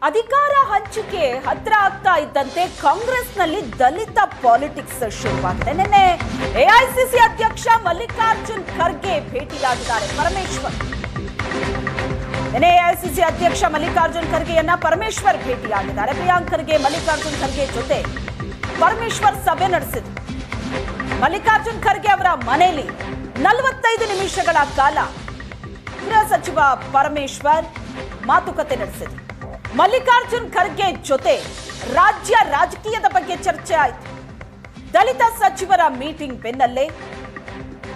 ಅಧಿಕಾರ ಹಂಚಿಕೆ ಹತ್ರ ಆಗ್ತಾ ಇದ್ದಂತೆ ಕಾಂಗ್ರೆಸ್ನಲ್ಲಿ ದಲಿತ ಪಾಲಿಟಿಕ್ಸ್ ಶುರುವಾಗಿದೆ. ನಿನ್ನೆ ಎಐಸಿಸಿ ಅಧ್ಯಕ್ಷ ಮಲ್ಲಿಕಾರ್ಜುನ್ ಖರ್ಗೆ ಭೇಟಿಯಾಗಿದ್ದಾರೆ ಪರಮೇಶ್ವರ್. ನಿನ್ನೆ ಎಐಸಿಸಿ ಅಧ್ಯಕ್ಷ ಮಲ್ಲಿಕಾರ್ಜುನ್ ಖರ್ಗೆಯನ್ನ ಪರಮೇಶ್ವರ್ ಭೇಟಿಯಾಗಿದ್ದಾರೆ. ಪ್ರಿಯಾಂಕ್ ಖರ್ಗೆ ಮಲ್ಲಿಕಾರ್ಜುನ್ ಖರ್ಗೆ ಜೊತೆ ಪರಮೇಶ್ವರ್ ಸಭೆ ನಡೆಸಿದ್ರು. ಮಲ್ಲಿಕಾರ್ಜುನ್ ಖರ್ಗೆ ಅವರ ಮನೆಯಲ್ಲಿ 45 ನಿಮಿಷಗಳ ಕಾಲ ಗೃಹ ಸಚಿವ ಪರಮೇಶ್ವರ್ ಮಾತುಕತೆ ನಡೆಸಿದ್ರು. ಮಲ್ಲಿಕಾರ್ಜುನ್ ಖರ್ಗೆ ಜೊತೆ ರಾಜ್ಯ ರಾಜಕೀಯದ ಬಗ್ಗೆ ಚರ್ಚೆ ಆಯಿತು. ದಲಿತ ಸಚಿವರ ಮೀಟಿಂಗ್ ಬೆನ್ನಲ್ಲೇ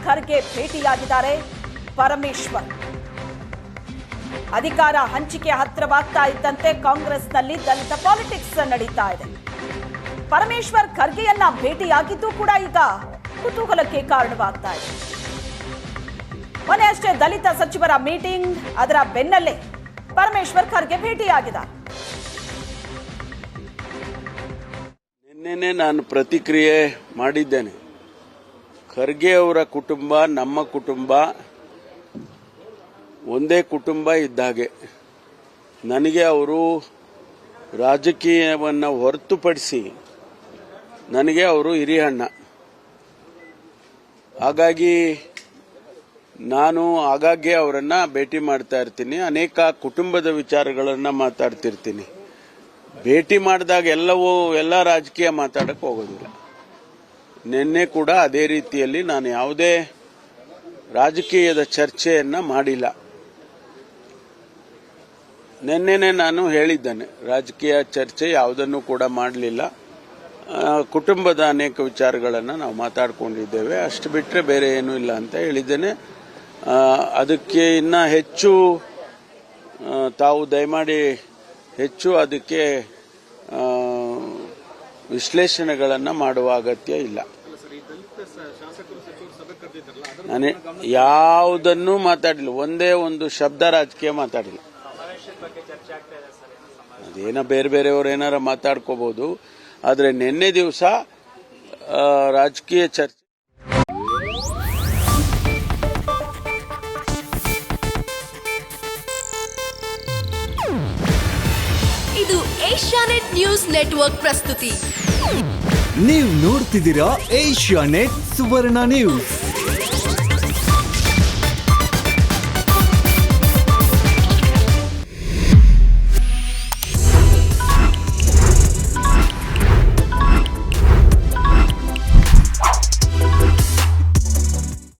ಖರ್ಗೆ ಭೇಟಿಯಾಗಿದ್ದಾರೆ ಪರಮೇಶ್ವರ್. ಅಧಿಕಾರ ಹಂಚಿಕೆ ಹತ್ತಿರವಾಗ್ತಾ ಇದ್ದಂತೆ ಕಾಂಗ್ರೆಸ್ನಲ್ಲಿ ದಲಿತ ಪಾಲಿಟಿಕ್ಸ್ ನಡೀತಾ ಇದೆ. ಪರಮೇಶ್ವರ್ ಖರ್ಗೆಯನ್ನ ಭೇಟಿಯಾಗಿದ್ದು ಕೂಡ ಈಗ ಕುತೂಹಲಕ್ಕೆ ಕಾರಣವಾಗ್ತಾ ಇದೆ. ಮೊನ್ನೆ ಅಷ್ಟೇ ದಲಿತ ಸಚಿವರ ಮೀಟಿಂಗ್, ಅದರ ಬೆನ್ನಲ್ಲೇ ಪರಮೇಶ್ವರ್ ಖರ್ಗೆ ಭೇಟಿಯಾಗಿದ್ದಾರೆ. ನಿನ್ನೆನೆ ನಾನು ಪ್ರತಿಕ್ರಿಯೆ ಮಾಡಿದ್ದೇನೆ. ಖರ್ಗೆ ಅವರ ಕುಟುಂಬ ನಮ್ಮ ಕುಟುಂಬ ಒಂದೇ ಕುಟುಂಬ ಇದ್ದಾಗೆ. ನನಗೆ ಅವರು ರಾಜಕೀಯವನ್ನು ಹೊರತುಪಡಿಸಿ ನನಗೆ ಅವರು ಹಿರಿಯಣ್ಣ. ಹಾಗಾಗಿ ನಾನು ಆಗಾಗ್ಗೆ ಅವರನ್ನ ಭೇಟಿ ಮಾಡ್ತಾ ಇರ್ತೀನಿ. ಅನೇಕ ಕುಟುಂಬದ ವಿಚಾರಗಳನ್ನ ಮಾತಾಡ್ತಿರ್ತೀನಿ. ಭೇಟಿ ಮಾಡಿದಾಗ ಎಲ್ಲ ರಾಜಕೀಯ ಮಾತಾಡಕ್ಕೆ ಹೋಗೋದಿಲ್ಲ. ನಿನ್ನೆ ಕೂಡ ಅದೇ ರೀತಿಯಲ್ಲಿ ನಾನು ಯಾವುದೇ ರಾಜಕೀಯದ ಚರ್ಚೆಯನ್ನ ಮಾಡಿಲ್ಲ. ನಿನ್ನೆನೆ ನಾನು ಹೇಳಿದ್ದೇನೆ, ರಾಜಕೀಯ ಚರ್ಚೆ ಯಾವುದನ್ನು ಕೂಡ ಮಾಡಲಿಲ್ಲ. ಕುಟುಂಬದ ಅನೇಕ ವಿಚಾರಗಳನ್ನು ನಾವು ಮಾತಾಡ್ಕೊಂಡಿದ್ದೇವೆ, ಅಷ್ಟು ಬಿಟ್ಟರೆ ಬೇರೆ ಏನೂ ಇಲ್ಲ ಅಂತ ಹೇಳಿದ್ದೇನೆ. ಅದಕ್ಕೆ ಇನ್ನ ಹೆಚ್ಚು ತಾವು ದಯಮಾಡಿ ಹೆಚ್ಚು ಅದಕ್ಕೆ ವಿಶ್ಲೇಷಣೆಗಳನ್ನು ಮಾಡುವ ಅಗತ್ಯ ಇಲ್ಲ. ನಾನು ಯಾವುದನ್ನೂ ಮಾತಾಡಿಲ್ಲ, ಒಂದೇ ಒಂದು ಶಬ್ದ ರಾಜಕೀಯ ಮಾತಾಡಿಲ್ಲ. ಅದೇನೋ ಬೇರೆಯವರು ಏನಾರ ಮಾತಾಡ್ಕೋಬಹುದು, ಆದರೆ ನಿನ್ನೆ ದಿವಸ ರಾಜಕೀಯ ಚರ್ಚೆ. ಇದು ಏಷ್ಯಾನೆಟ್ ನ್ಯೂಸ್ ನೆಟ್ವರ್ಕ್ ಪ್ರಸ್ತುತಿ. ನೀವು ನೋಡ್ತಿದ್ದೀರಾ ಏಷ್ಯಾನೆಟ್ ಸುವರ್ಣ ನ್ಯೂಸ್.